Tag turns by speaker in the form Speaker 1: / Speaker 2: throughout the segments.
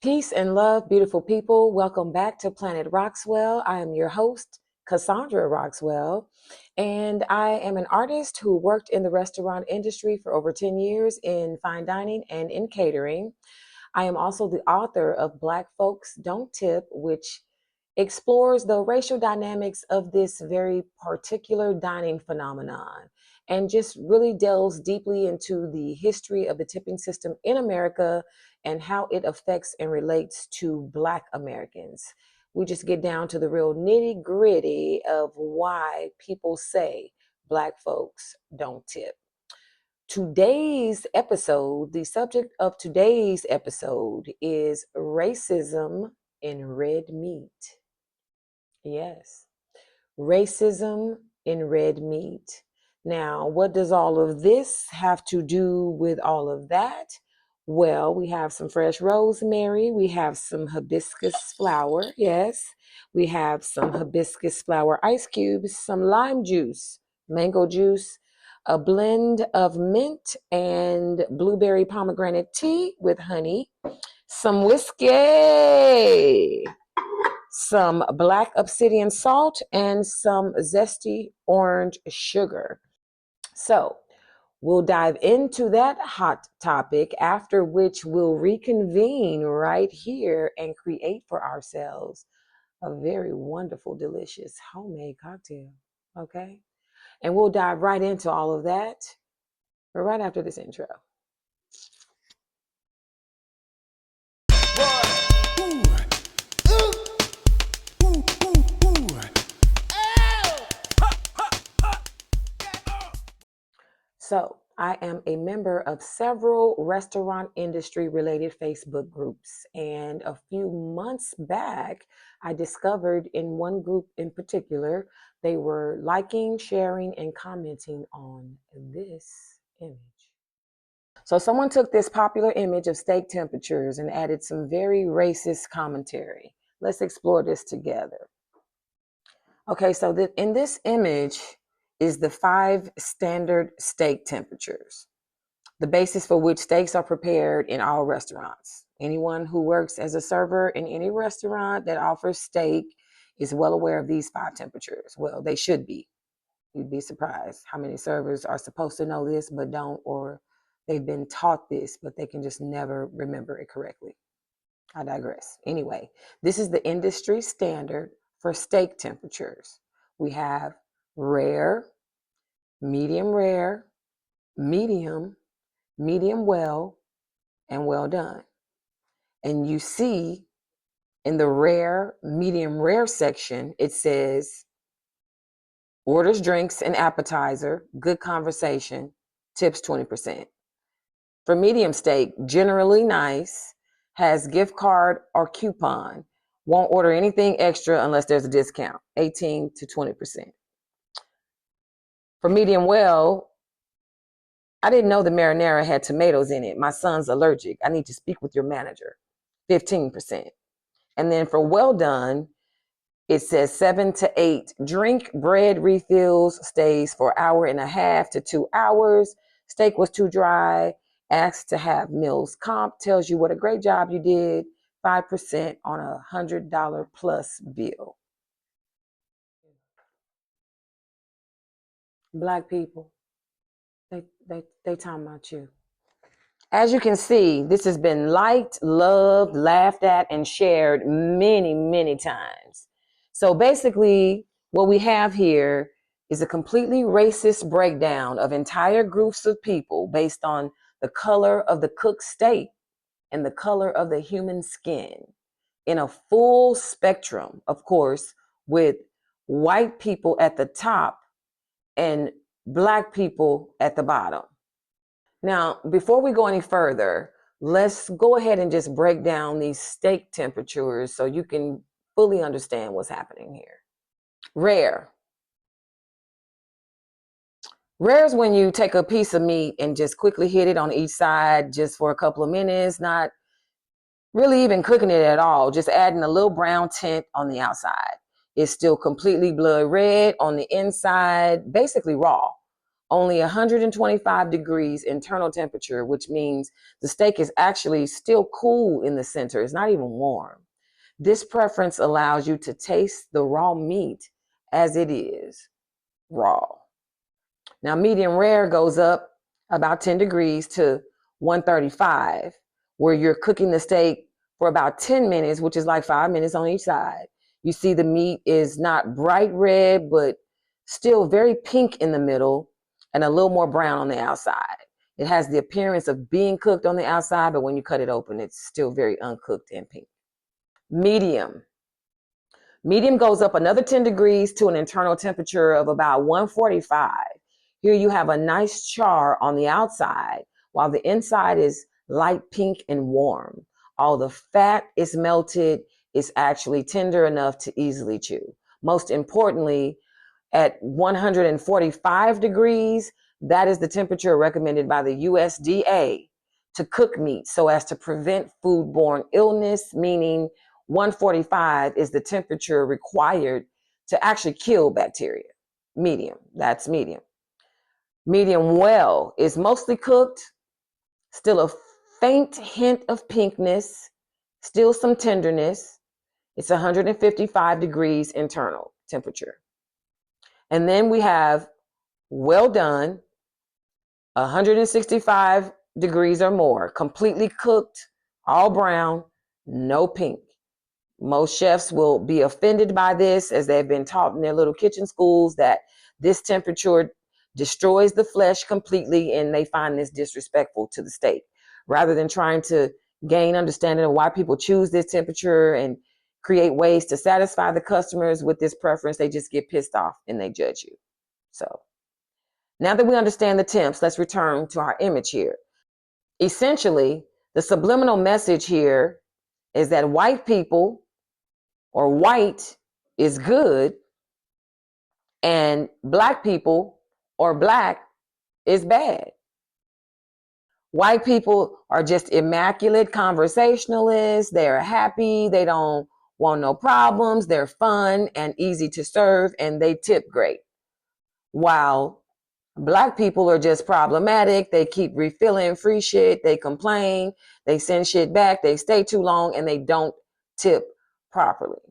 Speaker 1: Peace and love, beautiful people. Welcome back to Planet Rockswell. I am your host, Kassondra Rockswell, and I am an artist who worked in the restaurant industry for over 10 years in fine dining and in catering. I am also the author of Black Folks Don't Tip, which explores the racial dynamics of this very particular dining phenomenon and just really delves deeply into the history of the tipping system in America and how it affects and relates to Black Americans. We just get down to the real nitty gritty of why people say Black folks don't tip. The subject of today's episode is racism in red meat. Yes, racism in red meat. Now, what does all of this have to do with all of that? Well, we have some fresh rosemary. We have some hibiscus flower. Yes, we have some hibiscus flower ice cubes, some lime juice, mango juice, a blend of mint and blueberry pomegranate tea with honey, some whiskey, some black obsidian salt, and some zesty orange sugar. So we'll dive into that hot topic, after which we'll reconvene right here and create for ourselves a very wonderful, delicious homemade cocktail. Okay? And we'll dive right into all of that right after this intro. So, I am a member of several restaurant industry related Facebook groups. And a few months back, I discovered in one group in particular, they were liking, sharing, and commenting on this image. So, someone took this popular image of steak temperatures and added some very racist commentary. Let's explore this together. Okay, so in this image is the 5 standard steak temperatures, the basis for which steaks are prepared in all restaurants. Anyone who works as a server in any restaurant that offers steak is well aware of these 5 temperatures. Well, they should be. You'd be surprised how many servers are supposed to know this but don't, or they've been taught this, but they can just never remember it correctly. I digress. Anyway, this is the industry standard for steak temperatures. We have rare, medium, medium well, and well done. And you see in the rare, medium rare section, it says orders, drinks, and appetizer, good conversation, tips 20%. For medium steak, generally nice, has gift card or coupon. Won't order anything extra unless there's a discount, 18 to 20%. For medium well, I didn't know the marinara had tomatoes in it. My son's allergic. I need to speak with your manager, 15%. And then for well done, it says 7 to 8. Drink, bread refills, stays for an hour and a half to 2 hours. Steak was too dry. Asks to have meals comp. Tells you what a great job you did. 5% on a $100 plus bill. Black people, they talking about you. As you can see, this has been liked, loved, laughed at, and shared many, many times. So basically, what we have here is a completely racist breakdown of entire groups of people based on the color of the cooked steak and the color of the human skin, in a full spectrum, of course, with white people at the top and Black people at the bottom. Now, before we go any further, let's go ahead and just break down these steak temperatures so you can fully understand what's happening here. Rare. Rare is when you take a piece of meat and just quickly hit it on each side just for a couple of minutes, not really even cooking it at all, just adding a little brown tint on the outside. It's still completely blood red on the inside, basically raw. only 125 degrees internal temperature, which means the steak is actually still cool in the center. It's not even warm. This preference allows you to taste the raw meat as it is, raw. Now, medium rare goes up about 10 degrees to 135, where you're cooking the steak for about 10 minutes, which is like 5 minutes on each side. You see the meat is not bright red, but still very pink in the middle and a little more brown on the outside. It has the appearance of being cooked on the outside, but when you cut it open, it's still very uncooked and pink. Medium. Medium goes up another 10 degrees to an internal temperature of about 145. Here you have a nice char on the outside, while the inside is light pink and warm. All the fat is melted. It's actually tender enough to easily chew. Most importantly, at 145 degrees, that is the temperature recommended by the USDA to cook meat so as to prevent foodborne illness, meaning 145 is the temperature required to actually kill bacteria. Medium, that's medium. Medium well is mostly cooked, still a faint hint of pinkness, still some tenderness. It's 155 degrees internal temperature. And then we have well done, 165 degrees or more, completely cooked, all brown, no pink. Most chefs will be offended by this, as they've been taught in their little kitchen schools that this temperature destroys the flesh completely, and they find this disrespectful to the steak. Rather than trying to gain understanding of why people choose this temperature and create ways to satisfy the customers with this preference, they just get pissed off and they judge you. So now that we understand the temps, let's return to our image here. Essentially, the subliminal message here is that white people or white is good and black people or black is bad. White people are just immaculate conversationalists. They're happy. They don't want no problems. They're fun and easy to serve, and they tip great. While black people are just problematic. They keep refilling free shit. They complain. They send shit back. They stay too long, and they don't tip properly.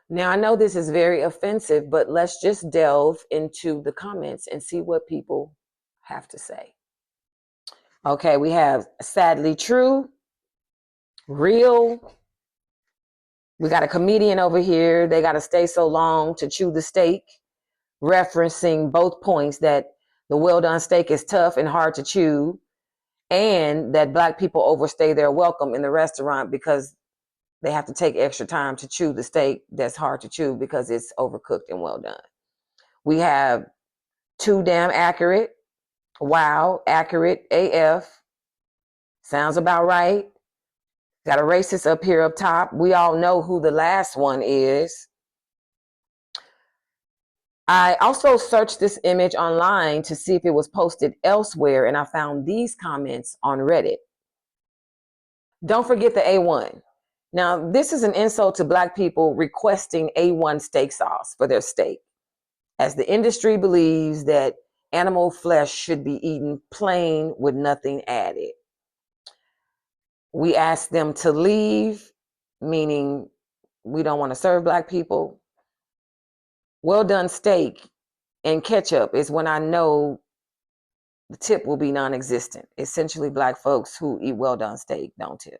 Speaker 1: Now, I know this is very offensive, but let's just delve into the comments and see what people have to say. Okay, we have sadly true, real. We got a comedian over here. They got to stay so long to chew the steak, referencing both points that the well done steak is tough and hard to chew, and that black people overstay their welcome in the restaurant because they have to take extra time to chew the steak that's hard to chew because it's overcooked and well done. We have too damn accurate. Wow, accurate AF. Sounds about right. Got a racist up here up top. We all know who the last one is. I also searched this image online to see if it was posted elsewhere, and I found these comments on Reddit. Don't forget the A1. Now, this is an insult to black people requesting A1 steak sauce for their steak, as the industry believes that animal flesh should be eaten plain with nothing added. We asked them to leave, meaning we don't want to serve black people. Well done steak and ketchup is when I know the tip will be non-existent. Essentially, black folks who eat well done steak don't tip.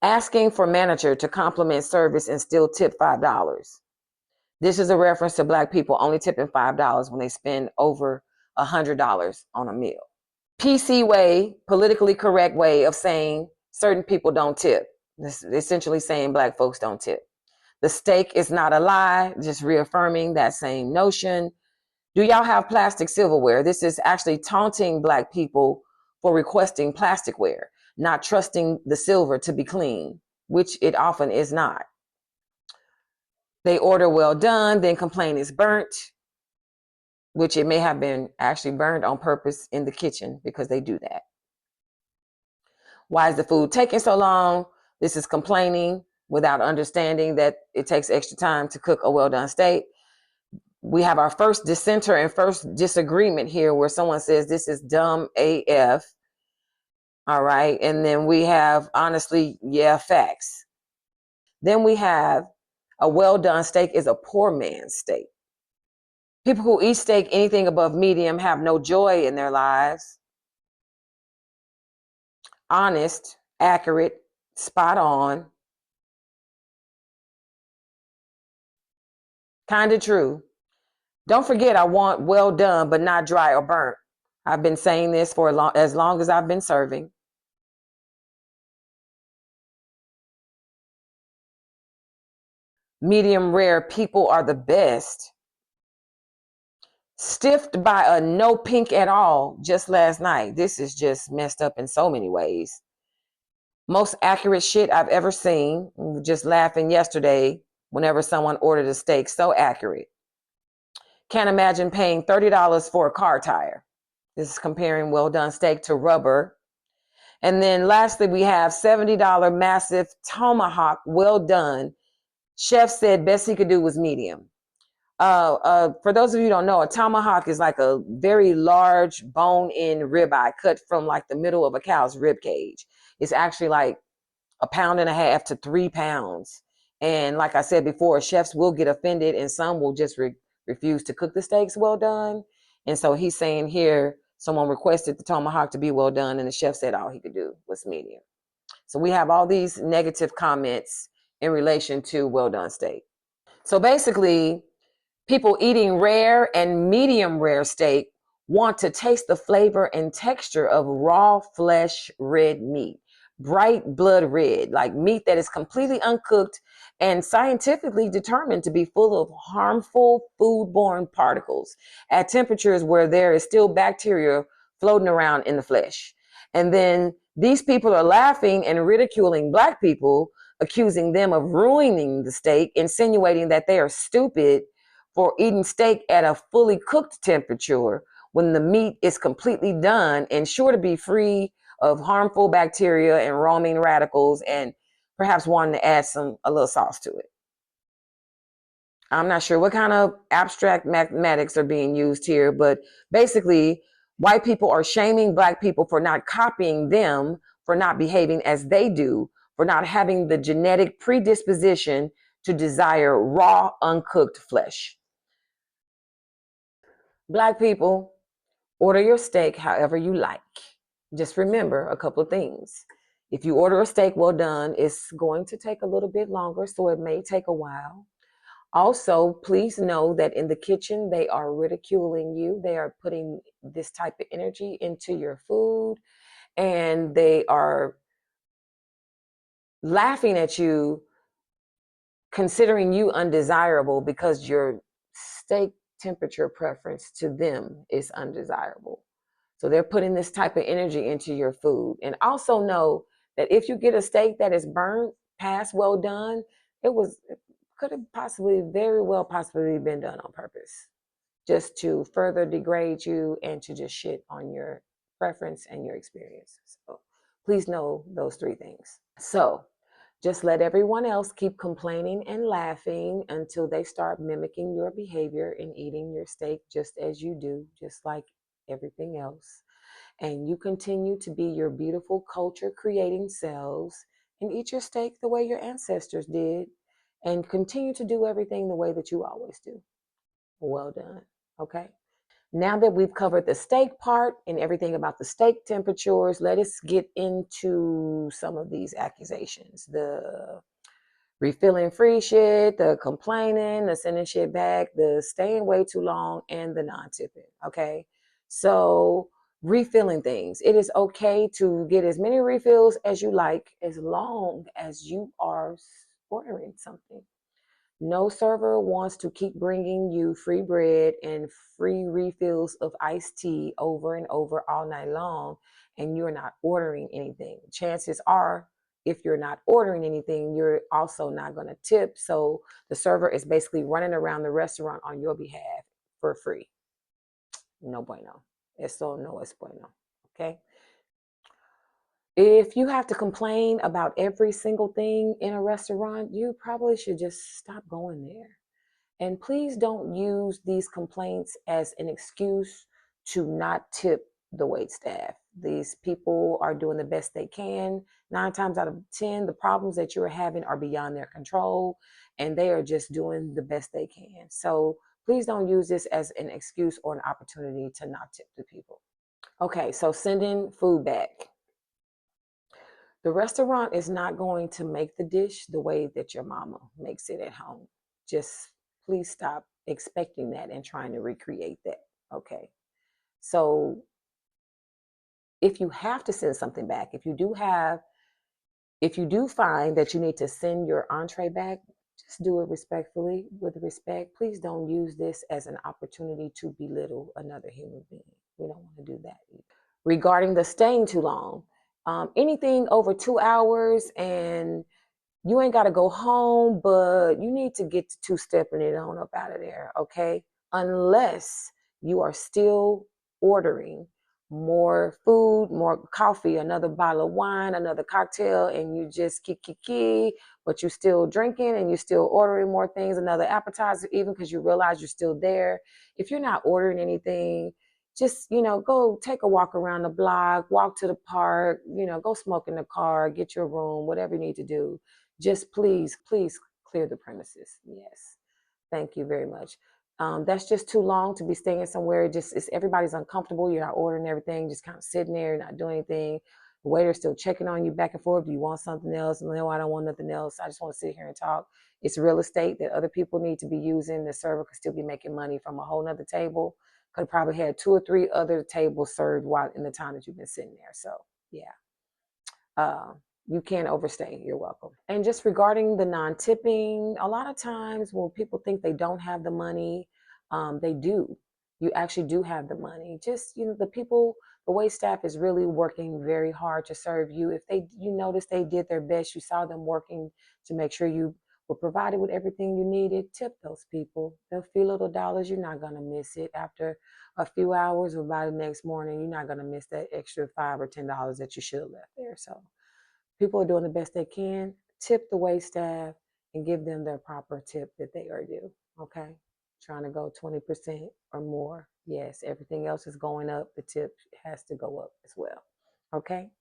Speaker 1: Asking for manager to compliment service and still tip $5. This is a reference to black people only tipping $5 when they spend over $100 on a meal. PC way, politically correct way of saying certain people don't tip. This is essentially saying black folks don't tip. The steak is not a lie, just reaffirming that same notion. Do y'all have plastic silverware? This is actually taunting black people for requesting plasticware, not trusting the silver to be clean, which it often is not. They order well done, then complain it's burnt, which it may have been actually burned on purpose in the kitchen because they do that. Why is the food taking so long? This is complaining without understanding that it takes extra time to cook a well done steak. We have our first dissenter and first disagreement here where someone says this is dumb AF. All right. And then we have, honestly, yeah, facts. Then we have a well done steak is a poor man's steak. People who eat steak anything above medium have no joy in their lives. Honest, accurate, spot on, kind of true. Don't forget, I want well done, but not dry or burnt. I've been saying this for as long as I've been serving. Medium rare people are the best. Stiffed by a no pink at all just last night. This is just messed up in so many ways. Most accurate shit I've ever seen. Just laughing yesterday whenever someone ordered a steak. So accurate. Can't imagine paying $30 for a car tire. This is comparing well done steak to rubber. And then lastly, we have $70 massive tomahawk well done. Chef said best he could do was medium. For those of you who don't know, a tomahawk is like a very large bone-in ribeye cut from like the middle of a cow's rib cage. It's actually like 1.5 to 3 pounds. And like I said before, chefs will get offended and some will just refuse to cook the steaks well done. And so he's saying here, someone requested the tomahawk to be well done and the chef said all he could do was medium. So we have all these negative comments in relation to well done steak. So basically, people eating rare and medium rare steak want to taste the flavor and texture of raw flesh red meat, bright blood red, like meat that is completely uncooked and scientifically determined to be full of harmful foodborne particles at temperatures where there is still bacteria floating around in the flesh. And then these people are laughing and ridiculing Black people, accusing them of ruining the steak, insinuating that they are stupid for eating steak at a fully cooked temperature when the meat is completely done and sure to be free of harmful bacteria and roaming radicals, and perhaps wanting to add a little sauce to it. I'm not sure what kind of abstract mathematics are being used here, but basically white people are shaming Black people for not copying them, for not behaving as they do, for not having the genetic predisposition to desire raw, uncooked flesh. Black people, order your steak however you like. Just remember a couple of things. If you order a steak well done, it's going to take a little bit longer, so it may take a while. Also, please know that in the kitchen, they are ridiculing you. They are putting this type of energy into your food, and they are laughing at you, considering you undesirable because your steak temperature preference to them is undesirable. So they're putting this type of energy into your food. And also know that if you get a steak that is burnt past well done, it could have possibly, very well possibly been done on purpose, just to further degrade you and to just shit on your preference and your experience. So please know those three things. So just let everyone else keep complaining and laughing until they start mimicking your behavior and eating your steak just as you do, just like everything else. And you continue to be your beautiful culture creating selves and eat your steak the way your ancestors did and continue to do everything the way that you always do. Well done. Okay. Now that we've covered the steak part and everything about the steak temperatures, let us get into some of these accusations. The refilling free shit, the complaining, the sending shit back, the staying way too long, and the non-tipping. Okay. So refilling things. It is okay to get as many refills as you like as long as you are ordering something. No server wants to keep bringing you free bread and free refills of iced tea over and over all night long, and you're not ordering anything. Chances are, if you're not ordering anything, you're also not going to tip. So the server is basically running around the restaurant on your behalf for free. No bueno. Eso no es bueno. Okay. If you have to complain about every single thing in a restaurant, you probably should just stop going there. And please don't use these complaints as an excuse to not tip the wait staff. These people are doing the best they can. 9 times out of 10, the problems that you're having are beyond their control, and they are just doing the best they can. So please don't use this as an excuse or an opportunity to not tip the people. Okay, so sending food back. The restaurant is not going to make the dish the way that your mama makes it at home. Just please stop expecting that and trying to recreate that. Okay. So if you have to send something back, if you do find that you need to send your entree back, just do it respectfully, with respect. Please don't use this as an opportunity to belittle another human being. We don't want to do that either. Regarding the staying too long, anything over 2 hours and you ain't got to go home, but you need to get to two-stepping it on up out of there, okay? Unless you are still ordering more food, more coffee, another bottle of wine, another cocktail, and you just kiki, but you're still drinking and you're still ordering more things, another appetizer, even because you realize you're still there. If you're not ordering anything, just, go take a walk around the block, walk to the park, go smoke in the car, get your room, whatever you need to do. Just please clear the premises. Yes. Thank you very much. That's just too long to be staying somewhere. Everybody's uncomfortable. You're not ordering everything, just kind of sitting there, not doing anything. The waiter's still checking on you back and forth. Do you want something else? No, I don't want nothing else. I just want to sit here and talk. It's real estate that other people need to be using. The server could still be making money from a whole nother table. Could have probably had 2 or 3 other tables served while in the time that you've been sitting there. So yeah. You can't overstay. You're welcome. And just regarding the non-tipping, a lot of times when people think they don't have the money, they do. You actually do have the money. Just, the wait staff is really working very hard to serve you. If you notice they did their best, you saw them working to make sure you were provided with everything you needed, tip those people. They'll few little dollars. You're not going to miss it. After a few hours or by the next morning, you're not going to miss that extra $5 or $10 that you should have left there. So people are doing the best they can. Tip the wait staff and give them their proper tip that they are due. Okay? Trying to go 20% or more. Yes, everything else is going up. The tip has to go up as well. Okay?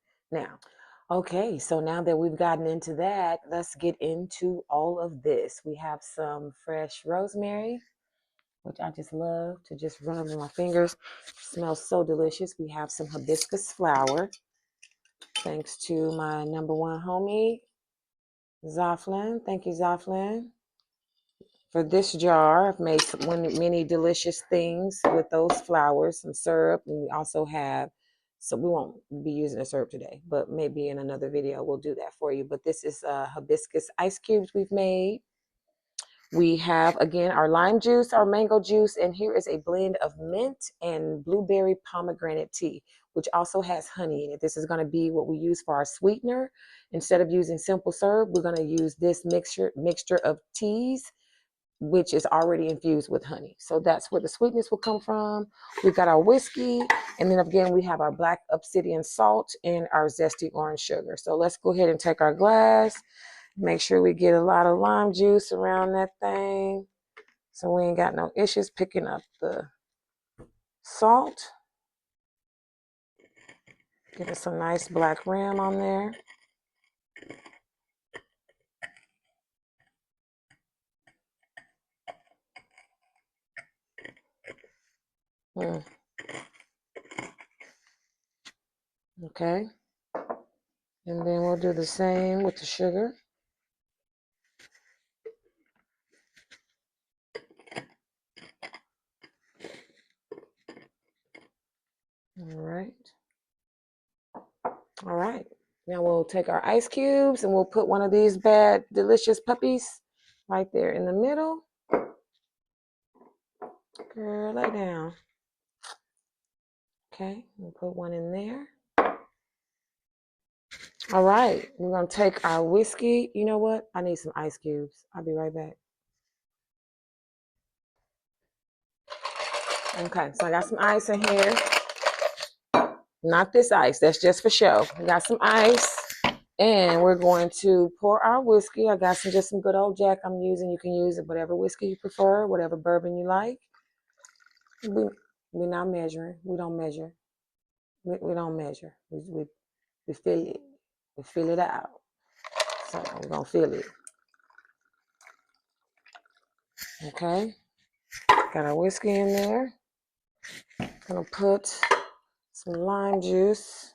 Speaker 1: So now that we've gotten into that, let's get into all of this. We have some fresh rosemary, which I just love to just run over my fingers. It smells so delicious. We have some hibiscus flower. Thanks to my number one homie, Zaflin. Thank you, Zaflin. For this jar, I've made many delicious things with those flowers, some syrup, and we also have, so we won't be using the syrup today, but maybe in another video we'll do that for you. But this is hibiscus ice cubes we've made. We have, again, our lime juice, our mango juice, and here is a blend of mint and blueberry pomegranate tea, which also has honey in it. This is going to be what we use for our sweetener. Instead of using simple syrup, we're going to use this mixture of teas, which is already infused with honey. So that's where the sweetness will come from. We've got our whiskey, and then again, we have our black obsidian salt and our zesty orange sugar. So let's go ahead and take our glass. Make sure we get a lot of lime juice around that thing so we ain't got no issues picking up the salt. Give it some nice black rim on there. Okay. And then we'll do the same with the sugar. All right. Now we'll take our ice cubes and we'll put one of these bad, delicious puppies right there in the middle. Girl, lay down. Okay, we'll put one in there. All right, we're going to take our whiskey. You know what? I need some ice cubes. I'll be right back. Okay, so I got some ice in here. Not this ice. That's just for show. I got some ice. And we're going to pour our whiskey. I got some good old Jack I'm using. You can use it, whatever whiskey you prefer, whatever bourbon you like. We're not measuring. We don't measure. We don't measure. We fill it. We fill it out. So we're going to fill it. Okay. Got our whiskey in there. Gonna put some lime juice.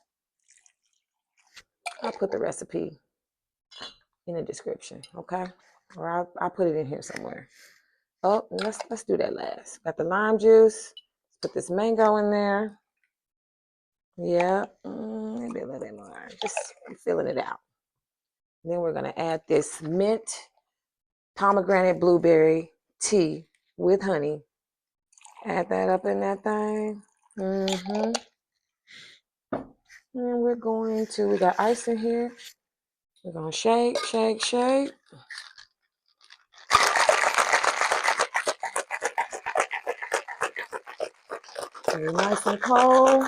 Speaker 1: I'll put the recipe in the description, okay? Or I'll put it in here somewhere. Oh, let's do that last. Got the lime juice. Let's put this mango in there. Yeah, maybe a little bit more. Just filling it out. And then we're gonna add this mint pomegranate blueberry tea with honey. Add that up in that thing. And we got ice in here. We're gonna shake, shake, shake. Very nice and cold.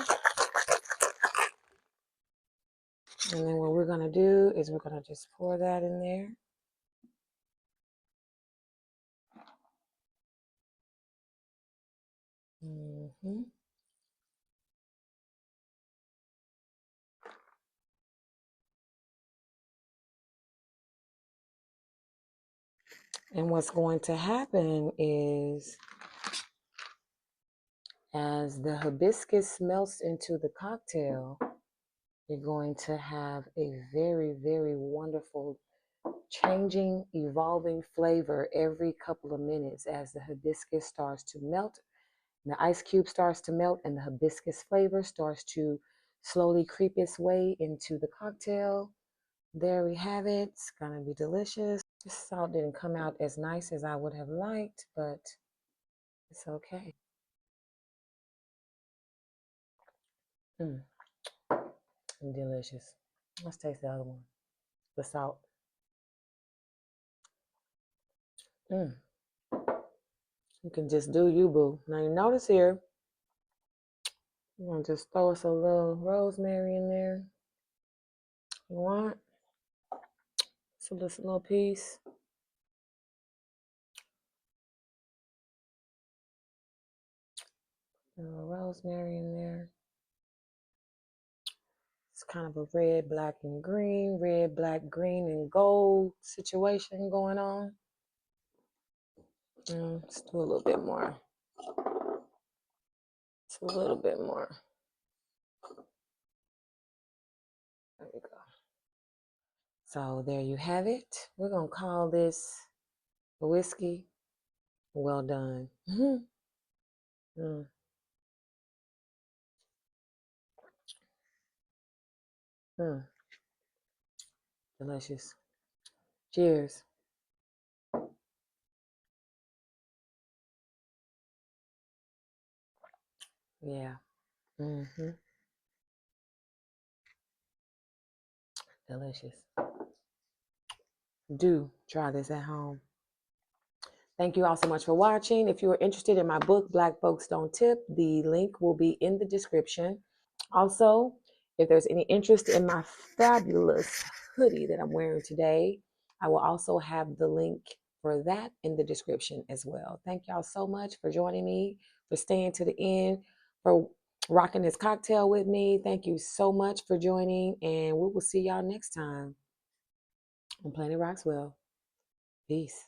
Speaker 1: And then what we're gonna do is we're gonna just pour that in there. And what's going to happen is as the hibiscus melts into the cocktail, you're going to have a very, very wonderful changing, evolving flavor every couple of minutes as the hibiscus starts to melt, and the ice cube starts to melt, and the hibiscus flavor starts to slowly creep its way into the cocktail. There we have it. It's gonna be delicious. This salt didn't come out as nice as I would have liked, but it's okay. Delicious. Let's taste the other one. The salt. You can just do you, boo. Now you notice here, I'm gonna just throw us a little rosemary in there. You want? So this little piece. A little rosemary in there. It's kind of a red, black, and green, red, black, green, and gold situation going on. Let's do a little bit more. Just a little bit more. There we go. So there you have it. We're gonna call this whiskey well done. Delicious. Cheers. Yeah. Delicious. Do try this at home. Thank you all so much for watching. If you are interested in my book, Black Folks Don't Tip, the link will be in the description. Also, if there's any interest in my fabulous hoodie that I'm wearing today, I will also have the link for that in the description as well. Thank y'all so much for joining me, for staying to the end, for rocking this cocktail with me. Thank you so much for joining, and we will see y'all next time on Planet Rockswell. Peace.